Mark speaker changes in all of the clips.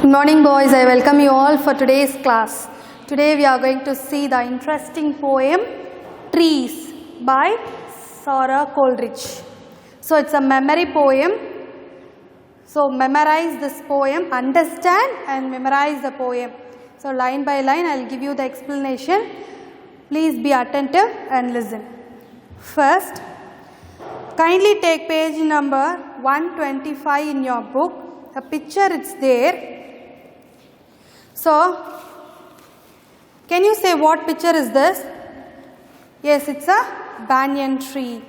Speaker 1: Good morning boys, I welcome you all for today's class. Today we are going to see the interesting poem Trees by Sarah Coleridge. So it's a memory poem. So memorize this poem, understand and memorize the poem. So line by line I will give you the explanation. Please be attentive and listen. First, kindly take page number 125 in your book. A picture is there. So, can you say what picture is this? Yes, it's a banyan tree.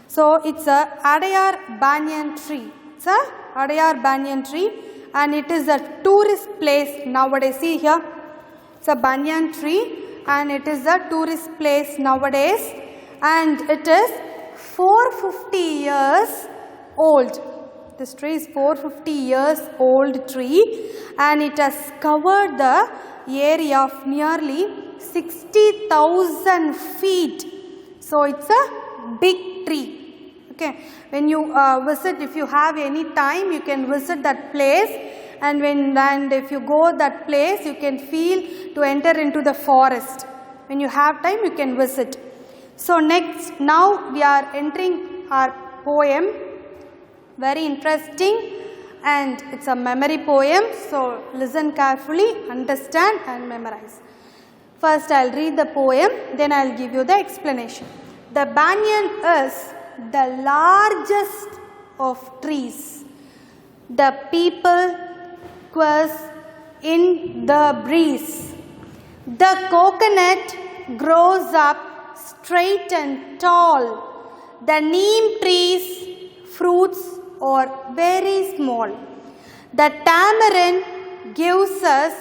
Speaker 1: So, it's a Adayar banyan tree. It's a Adayar banyan tree and it is a tourist place nowadays. See here, it's a banyan tree and it is a tourist place nowadays and it is 450 years old. This tree is 450 years old tree and it has covered the area of nearly 60,000 feet. So it's a big tree. Okay. When you visit, if you have any time, you can visit that place, and if you go that place, you can feel to enter into the forest. When you have time, you can visit. So now we are entering our poem. Very interesting and it's a memory poem. So listen carefully, understand and memorize. First I will read the poem, then I will give you the explanation. The banyan is the largest of trees. The people quirs in the breeze. The coconut grows up straight and tall. The neem tree's fruits are very small. The tamarind gives us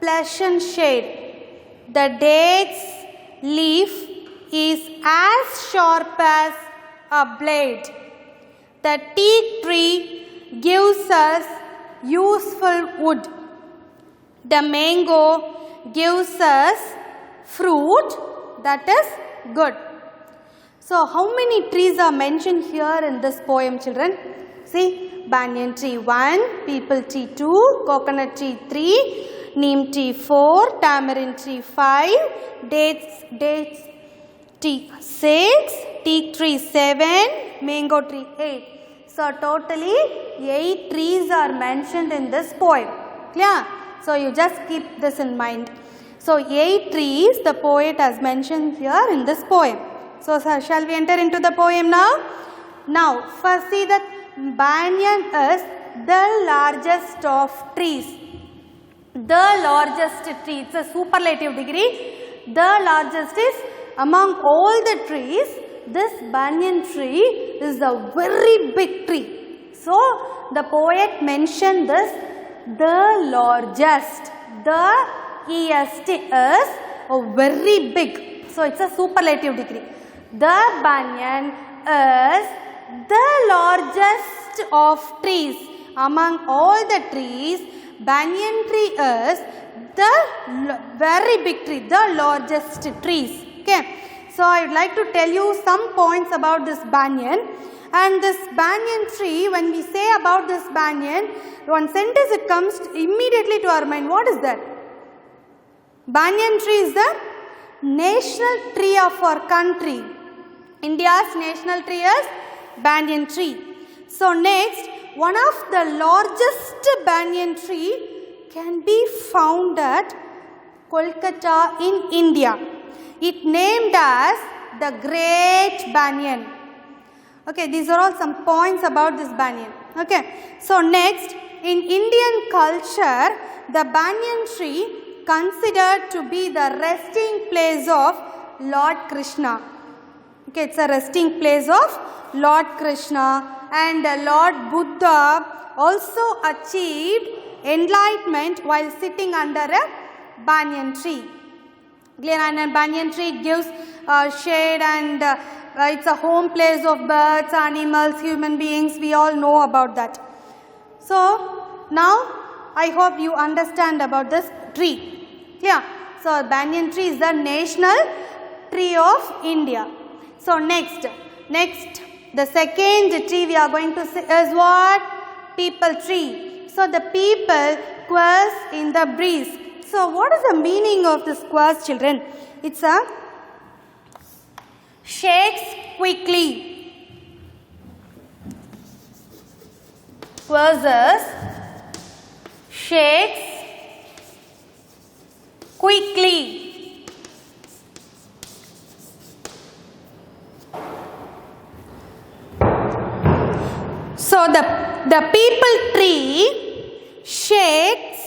Speaker 1: pleasant shade. The date's leaf is as sharp as a blade. The teak tree gives us useful wood. The mango gives us fruit that is good. So, how many trees are mentioned here in this poem, children? See, banyan tree 1, peepal tree 2, coconut tree 3, neem tree 4, tamarind tree 5, dates tree 6, teak tree 7, mango tree 8. So, totally 8 trees are mentioned in this poem. Clear? So, you just keep this in mind. So, 8 trees the poet has mentioned here in this poem. So, shall we enter into the poem now? Now, first see that banyan is the largest of trees. The largest tree, it's a superlative degree. The largest is among all the trees, this banyan tree is a very big tree. So, the poet mentioned this, the largest. The EST is a very big. So, it's a superlative degree. The banyan is the largest of trees. Among all the trees, banyan tree is the very big tree, the largest trees. Okay. So, I would like to tell you some points about this banyan. And this banyan tree, when we say about this banyan, one sentence it comes immediately to our mind. What is that? Banyan tree is the national tree of our country. India's national tree is banyan tree. So next, one of the largest banyan tree can be found at Kolkata in India. It named as the Great Banyan. Okay, these are all some points about this banyan. Okay, so next, in Indian culture, the banyan tree considered to be the resting place of Lord Krishna. Okay, it's a resting place of Lord Krishna, and Lord Buddha also achieved enlightenment while sitting under a banyan tree. And a banyan tree gives shade and it's a home place of birds, animals, human beings. We all know about that. So, now I hope you understand about this tree. Yeah. So, banyan tree is the national tree of India. So, next, the second tree we are going to see is what? Peepal tree. So, the people squirrels in the breeze. So what is the meaning of the squirrels, children? It's a shakes quickly. Squirrels shakes quickly. So the people tree shakes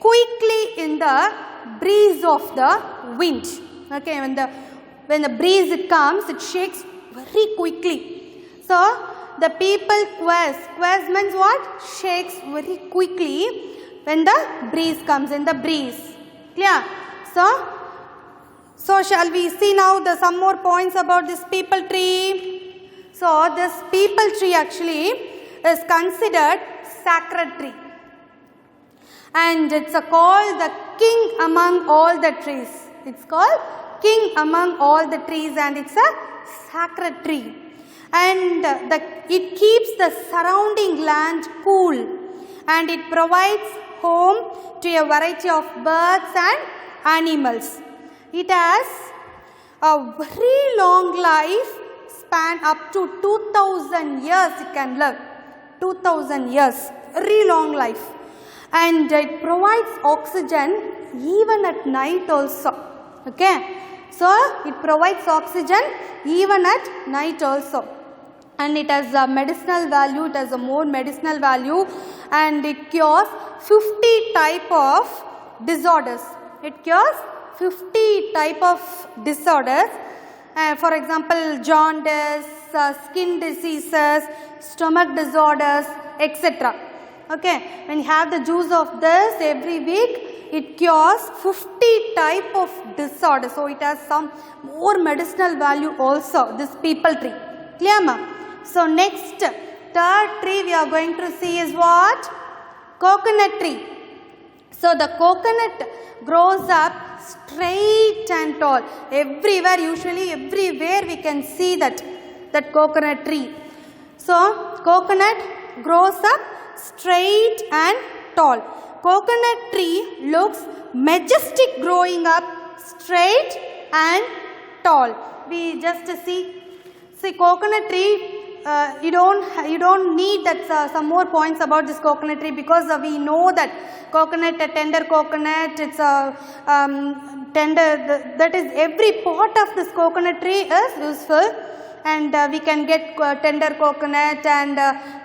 Speaker 1: quickly in the breeze of the wind. Okay, when the breeze it comes, it shakes very quickly. So the people squares means what? Shakes very quickly when the breeze comes, in the breeze. Clear? So shall we see now some more points about this people tree? So this people tree actually is considered sacred tree. And it's called the king among all the trees. It's called king among all the trees, and it's a sacred tree. And it keeps the surrounding land cool, and it provides home to a variety of birds and animals. It has a very long life span, up to 2000 years it can live. 2000 years, very long life. And it provides oxygen even at night also. Okay, so it provides oxygen even at night also. And it has a medicinal value, it has a more medicinal value, and it cures 50 type of disorders. It cures 50 type of disorders. For example, jaundice, skin diseases, stomach disorders, etc. Okay, when you have the juice of this every week, it cures 50 type of disorders. So it has some more medicinal value also, this people tree. Clear, ma? So next, third tree we are going to see is what? Coconut tree. So the coconut grows up straight and tall. Everywhere, usually everywhere we can see that coconut tree. So coconut grows up straight and tall. Coconut tree looks majestic growing up straight and tall. We just see coconut tree. You don't need that some more points about this coconut tree, because we know that coconut, a tender coconut, it's a tender, that is every part of this coconut tree is useful, and we can get tender coconut and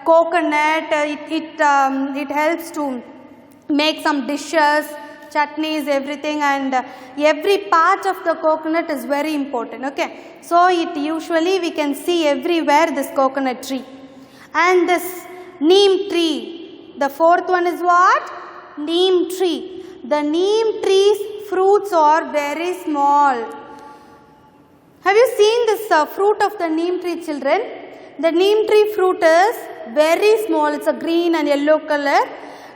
Speaker 1: coconut. It helps to make some dishes, chutneys, everything, and every part of the coconut is very important. Okay, so it usually we can see everywhere this coconut tree. And this neem tree, the fourth one is what? Neem tree. The neem tree's fruits are very small. Have you seen this fruit of the neem tree, children? The neem tree fruit is very small. It's a green and yellow color,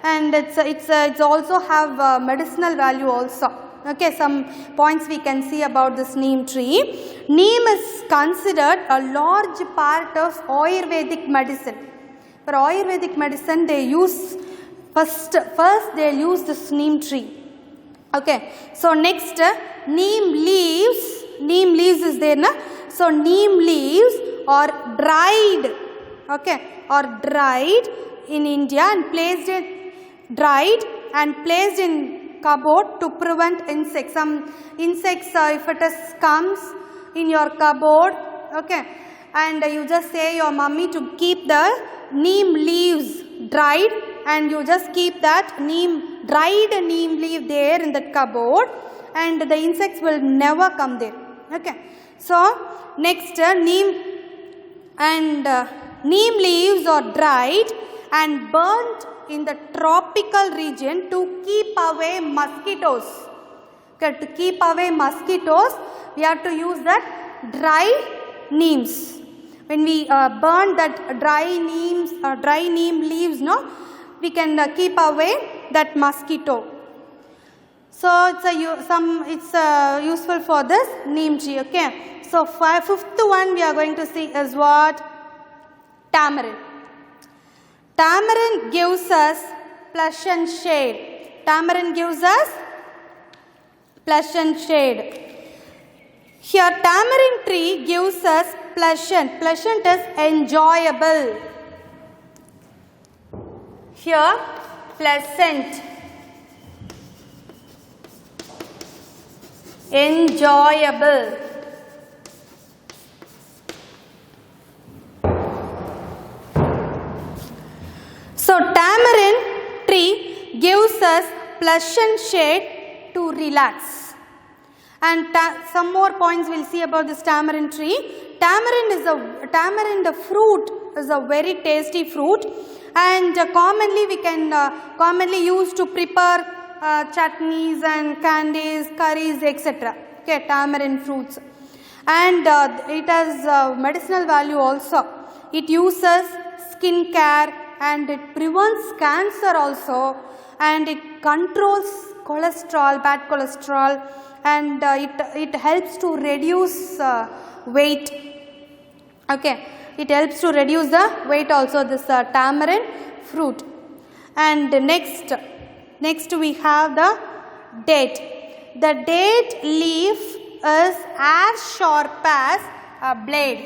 Speaker 1: and it's also have medicinal value also. Okay, some points we can see about this neem tree. Neem is considered a large part of Ayurvedic medicine. For Ayurvedic medicine, they use first they use this neem tree. Okay, so next, neem leaves. Neem leaves is there, na? So neem leaves are dried. Okay, or dried in India and placed in cupboard to prevent insects. Some insects, if it comes in your cupboard, okay, and you just say your mummy to keep the neem leaves dried, and you just keep that dried neem leaf there in that cupboard, and the insects will never come there. Okay, so next, neem leaves are dried and burnt in the tropical region to keep away mosquitoes. Okay, to keep away mosquitoes, we have to use that dry neems. When we burn that dry neem leaves, no, we can keep away that mosquito. So it's useful for this neem tree. Okay. So fifth one we are going to see is what? Tamarind. Tamarind gives us pleasant shade. tamarind gives us pleasant shade. Here tamarind tree gives us pleasant. Pleasant is enjoyable. Here pleasant. Enjoyable. So tamarind tree gives us pleasant shade to relax. And some more points we'll see about this tamarind tree. Tamarind fruit is a very tasty fruit, and commonly we can commonly used to prepare chutneys and candies, curries, etc. Okay, tamarind fruits, and it has medicinal value also. It uses skin care and it prevents cancer also, and it controls cholesterol, bad cholesterol, and it helps to reduce weight. Okay, it helps to reduce the weight also, this tamarind fruit. And next we have the date. The date leaf is as sharp as a blade.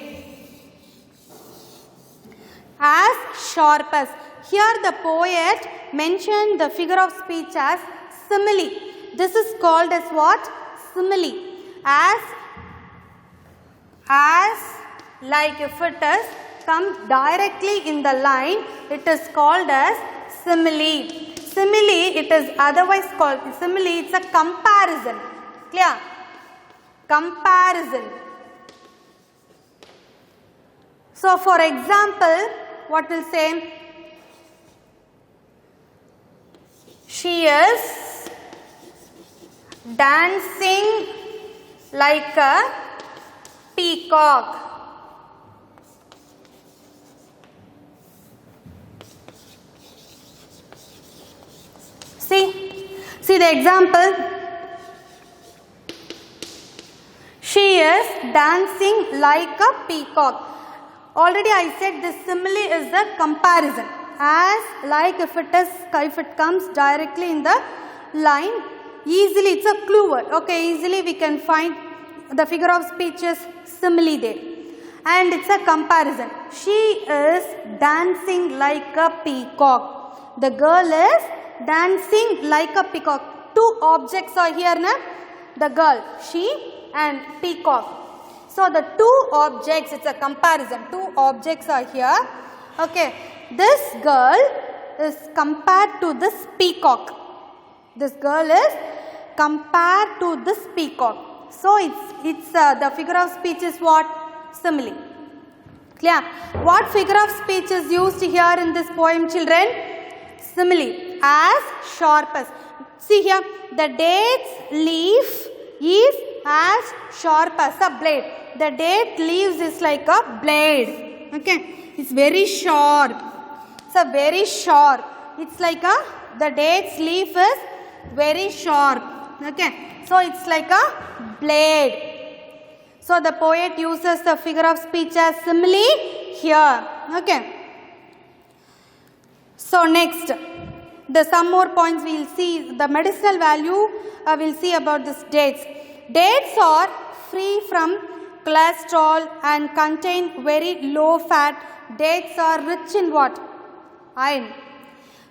Speaker 1: As sharp as. Here the poet mentioned the figure of speech as simile. This is called as what? Simile. As like if it is comes directly in the line, it is called as simile. Simile, it is otherwise called simile. It's a comparison. Clear? Comparison. So for example, what will say? She is dancing like a peacock. See the example. She is dancing like a peacock. Already I said this simile is the comparison. As like if it comes directly in the line, easily it's a clue word. Okay, easily we can find the figure of speech is simile there. And it's a comparison. She is dancing like a peacock. The girl is dancing like a peacock. Two objects are here, na? The girl, she and peacock. So the two objects, it's a comparison. Two objects are here. Okay, this girl is compared to this peacock. This girl is compared to this peacock. So it's the figure of speech is what? Simile. Clear? What figure of speech is used here in this poem, children? Simile. As sharp as. See here, the date's leaf is as sharp as a blade. The date leaves is like a blade. Okay, it's very sharp. It's a very sharp. It's like the date's leaf is very sharp. Okay, so it's like a blade. So the poet uses the figure of speech as simile here. Okay. So next, some more points we will see. The medicinal value we will see about this dates. Dates are free from cholesterol and contain very low fat. Dates are rich in what? Iron.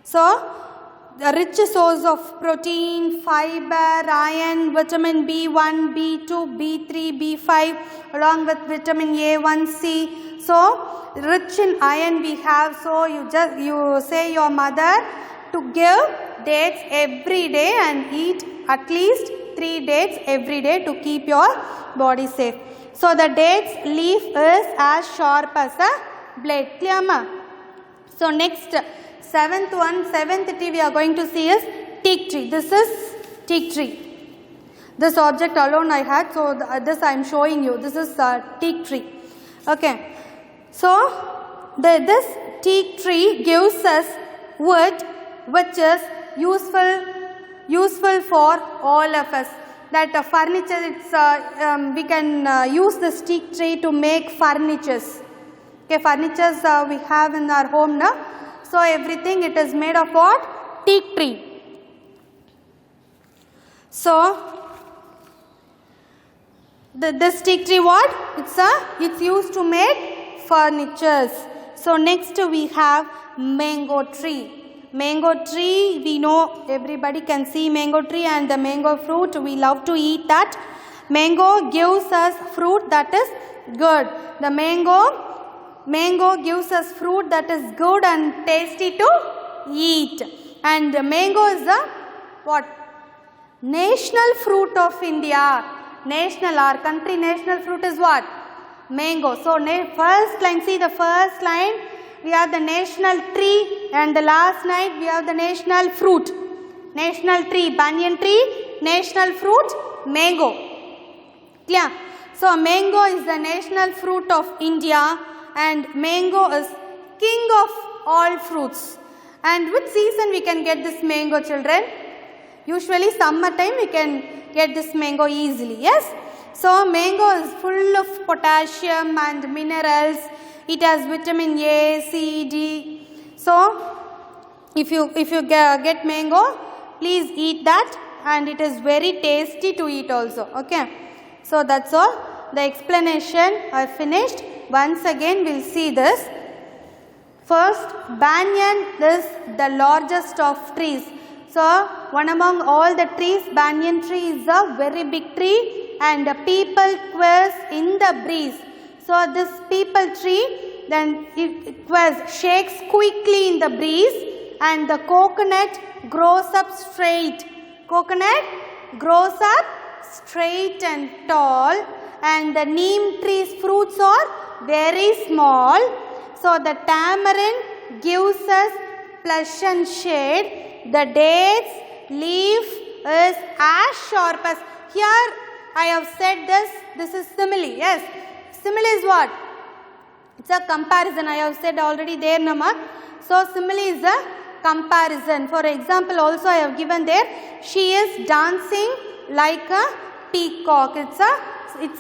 Speaker 1: So the rich source of protein, fiber, iron, vitamin B1, B2, B3, B5 along with vitamin A1, C. So rich in iron we have. So you say your mother to give dates every day and eat at least 3 dates every day to keep your body safe. So the date's leaf is as sharp as a blade. Clear, ma? So next, seventh tree we are going to see is teak tree. This is teak tree. This object alone I had, so this I am showing you. This is teak tree. Okay. So this teak tree gives us wood which is useful for all of us. That furniture, it's we can use this teak tree to make furnitures. Okay, furnitures we have in our home now. So everything it is made of what? Teak tree. So this teak tree what? It's used to make furnitures. So next we have mango tree. Mango tree, we know everybody can see mango tree and the mango fruit. We love to eat that. Mango gives us fruit that is good. The mango gives us fruit that is good and tasty to eat. And mango is the what? National fruit of India. Our country national fruit is what? Mango. So first line, see the first line, we have the national tree, and the last line we have the national fruit. National tree, banyan tree, national fruit, mango. Clear? So mango is the national fruit of India, and mango is king of all fruits. And which season we can get this mango, children? Usually summertime we can get this mango easily, yes? So mango is full of potassium and minerals. It has vitamin A, C, D. So if you get mango, please eat that, and it is very tasty to eat also. Okay. So that's all. The explanation I finished. Once again we'll see this. First, banyan is the largest of trees. So one among all the trees, banyan tree is a very big tree, and the people quivers in the breeze. So this people tree, then it quivers, shakes quickly in the breeze, and the coconut grows up straight. Coconut grows up straight and tall, and the neem tree's fruits are very small. So the tamarind gives us pleasant shade. The date's leaf is as sharp as. Here I have said this is simile. Yes, simile is what? It's a comparison. I have said already there, Namak. So simile is a comparison. For example, also I have given there. She is dancing like a peacock. It's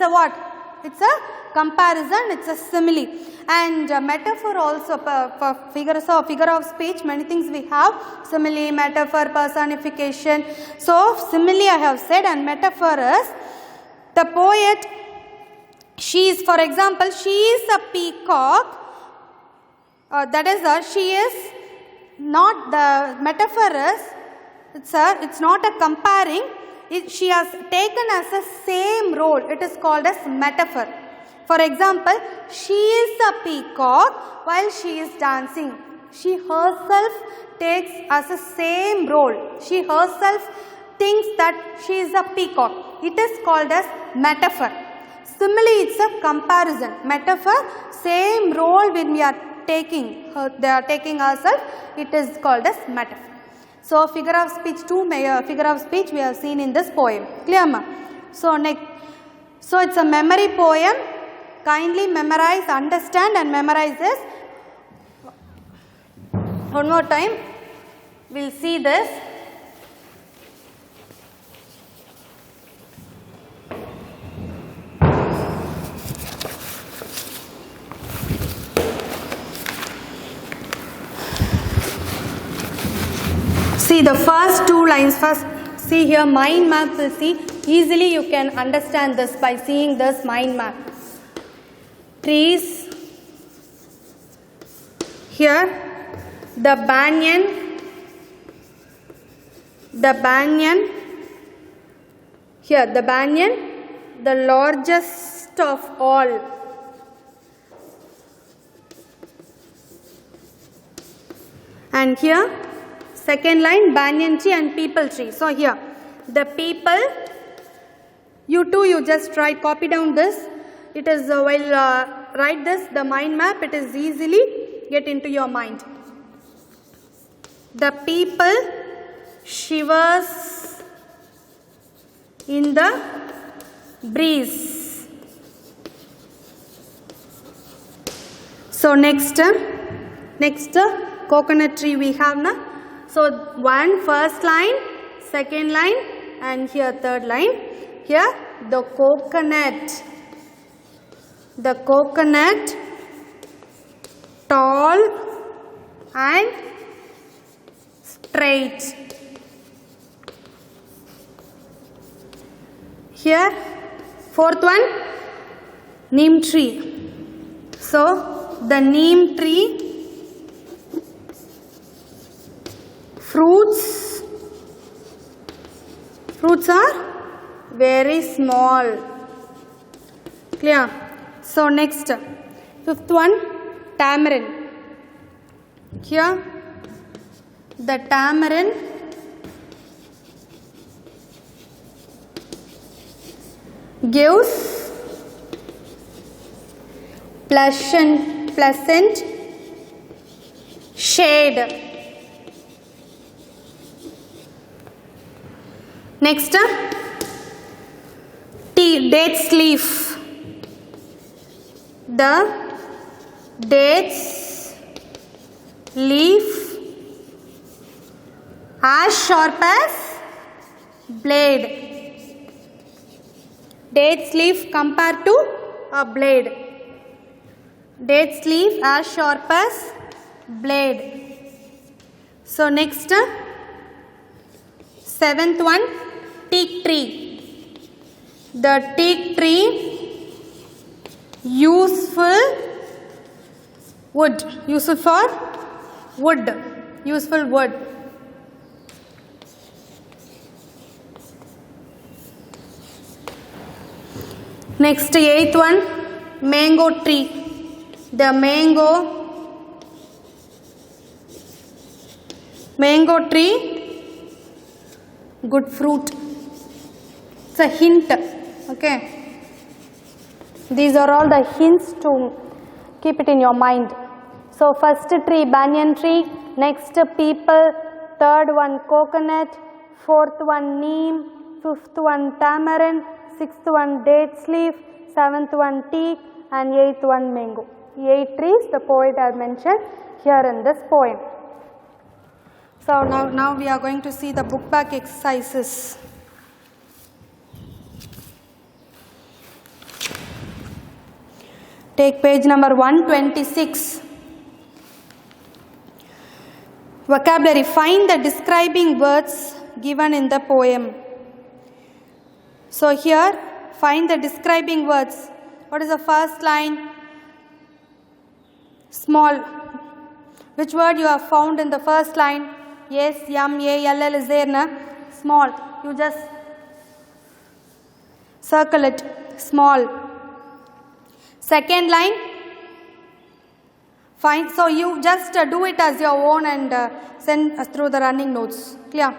Speaker 1: a what? It's a comparison. It's a simile. And metaphor also, figure of speech, many things we have. Simile, metaphor, personification. So simile I have said, and metaphor is the poet. For example, she is a peacock. That is she is not, the metaphor is, it's not a comparing. She has taken as a same role. It is called as metaphor. For example, she is a peacock while she is dancing. She herself takes as a same role. She herself thinks that she is a peacock. It is called as metaphor. Similarly, it's a comparison. Metaphor, same role when we are taking, they are taking ourselves, it is called as metaphor. So, figure of speech we have seen in this poem. Clear, ma? So, next. So, it's a memory poem. Kindly memorize, understand and memorize this. One more time, we will see this. See the first two lines. First, see here mind map will see. Easily you can understand this by seeing this mind map. Trees, here the banyan, here the banyan, the largest of all. And here second line, banyan tree and people tree. So here the people, you just try copy down this. It is while write this, the mind map, it is easily get into your mind. The people shivers in the breeze. So next coconut tree we have now. So first line, second line, and here third line. Here the coconut. The coconut tall and straight. Here, fourth one, neem tree. So, the neem tree, fruits are very small. Clear? So, next, fifth one, tamarind. Here, the tamarind gives pleasant shade. Next, dates leaf. The dates leaf as sharp as blade. Dates leaf compared to a blade. Dates leaf as sharp as blade. So next, seventh one, teak tree. The teak tree useful wood, useful for wood, useful wood. Next, eighth one, mango tree. The mango tree, good fruit. It's a hint. Okay. These are all the hints to keep it in your mind. So first tree, banyan tree. Next, people. Third one, coconut. Fourth one, neem. Fifth one, tamarind. Sixth one, dates leaf. Seventh one, teak. And eighth one, mango. 8 trees the poet has mentioned here in this poem. So now we are going to see the book back exercises. Take page number 126. Vocabulary. Find the describing words given in the poem. So here, find the describing words. What is the first line? Small. Which word you have found in the first line? Yes, yum, a-l-l is there, na? Small. You just circle it. Small. Second line. Fine. So you just do it as your own and send us through the running notes. Clear?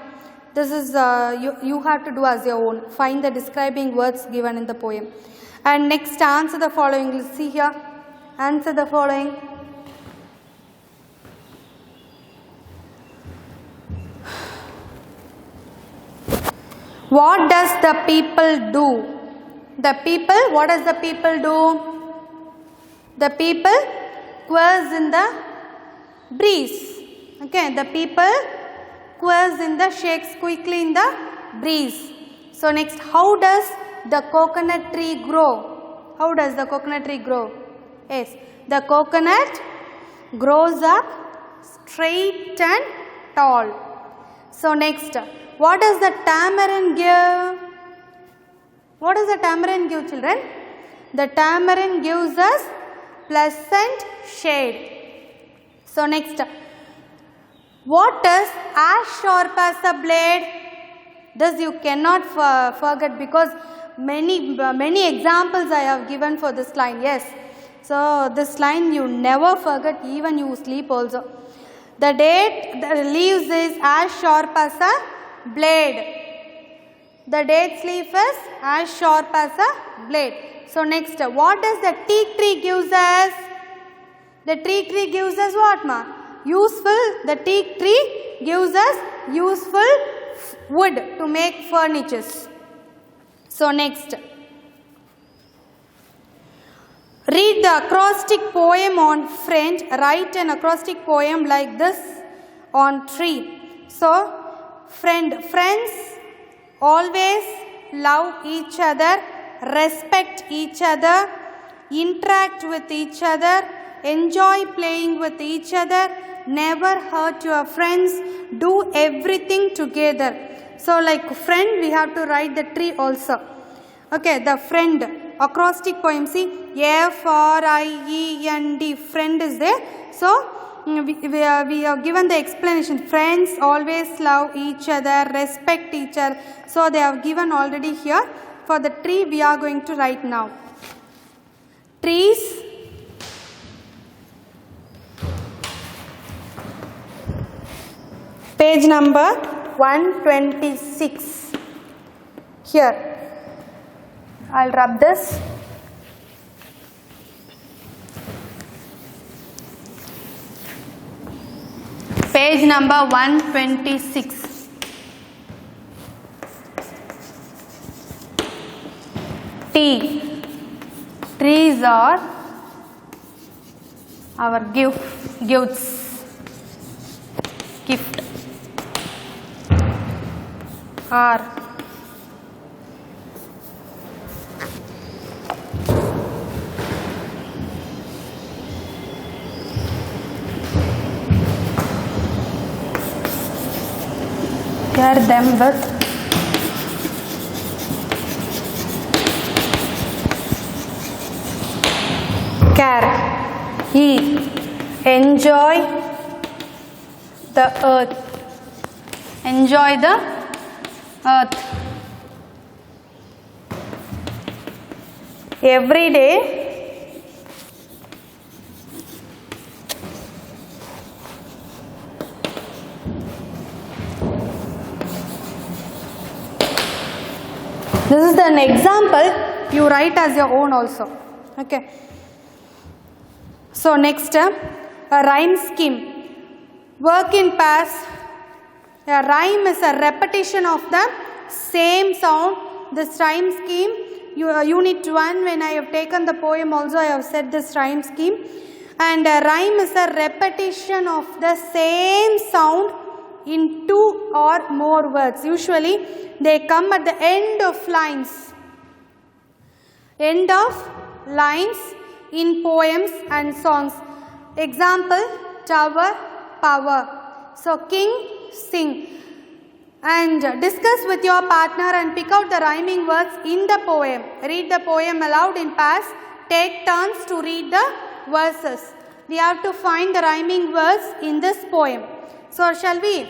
Speaker 1: This is you have to do as your own. Find the describing words given in the poem. And next, answer the following. Let's see here. Answer the following. What does the people do? The people, what does the people do? The people quiz in the breeze. Okay, the people quiz in the, shakes quickly in the breeze. So next, how does the coconut tree grow? How does the coconut tree grow? Yes, the coconut grows up straight and tall. So next, what does the tamarind give? What does the tamarind give, children? The tamarind gives us pleasant shade. So next, what is as sharp as a blade? This you cannot forget because many examples I have given for this line. Yes. So this line you never forget, even you sleep also. The leaves is as sharp as a blade. The date's leaf is as sharp as a blade. So next, what does the teak tree gives us? The teak tree gives us what, ma? Useful. The teak tree gives us useful wood to make furnitures. So next, read the acrostic poem on friend. Write an acrostic poem like this on tree. So friend, friends always love each other, respect each other, interact with each other, enjoy playing with each other, never hurt your friends, do everything together. So like friend, we have to write the tree also. Okay, the friend. Acrostic poem, see, F-R-I-E-N-D, friend is there. So, we are given the explanation. Friends always love each other, respect each other. So, they have given already here. For the tree, we are going to write now. Trees. Page number 126. Here, I'll rub this. Page number 126. T. Trees are our gifts. Gift. R. Care them with care. E. Enjoy the earth. Enjoy the earth. Every day this is an example, you write as your own also. Okay. So next, a rhyme scheme. Work in pairs. A rhyme is a repetition of the same sound. This rhyme scheme, unit 1, when I have taken the poem also, I have said this rhyme scheme. And a rhyme is a repetition of the same sound in 2 or more words. Usually they come at the end of lines. End of lines in poems and songs. Example, tower, power. So king, sing. And discuss with your partner and pick out the rhyming words in the poem. Read the poem aloud in pairs. Take turns to read the verses. We have to find the rhyming words in this poem. So shall we?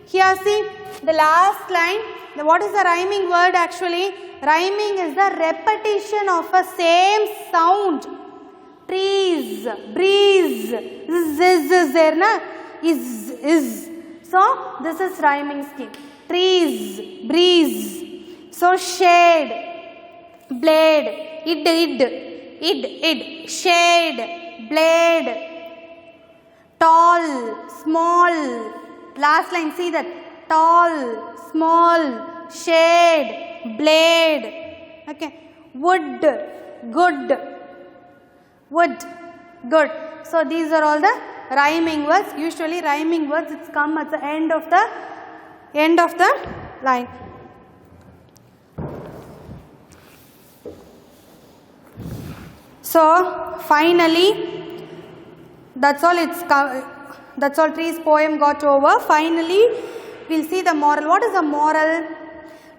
Speaker 1: Here see the last line. What is the rhyming word actually? Rhyming is the repetition of a same sound. Trees, breeze, is there na? Is. So this is rhyming scheme. Trees, breeze. So shade, blade, id, shade, blade, tall, small. Last line, see that, tall, small, shade, blade. Okay, wood, good, wood, good. So these are all the rhyming words. Usually rhyming words, it's come at the end of the line. So finally, that's all. That's all. Trees poem got over. Finally, we'll see the moral. What is the moral?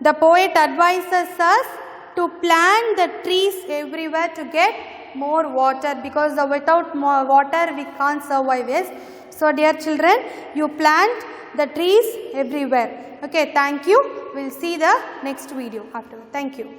Speaker 1: The poet advises us to plant the trees everywhere to get more water, because without more water we can't survive. Yes. So dear children, you plant the trees everywhere. Okay, thank you. We'll see the next video after. Thank you.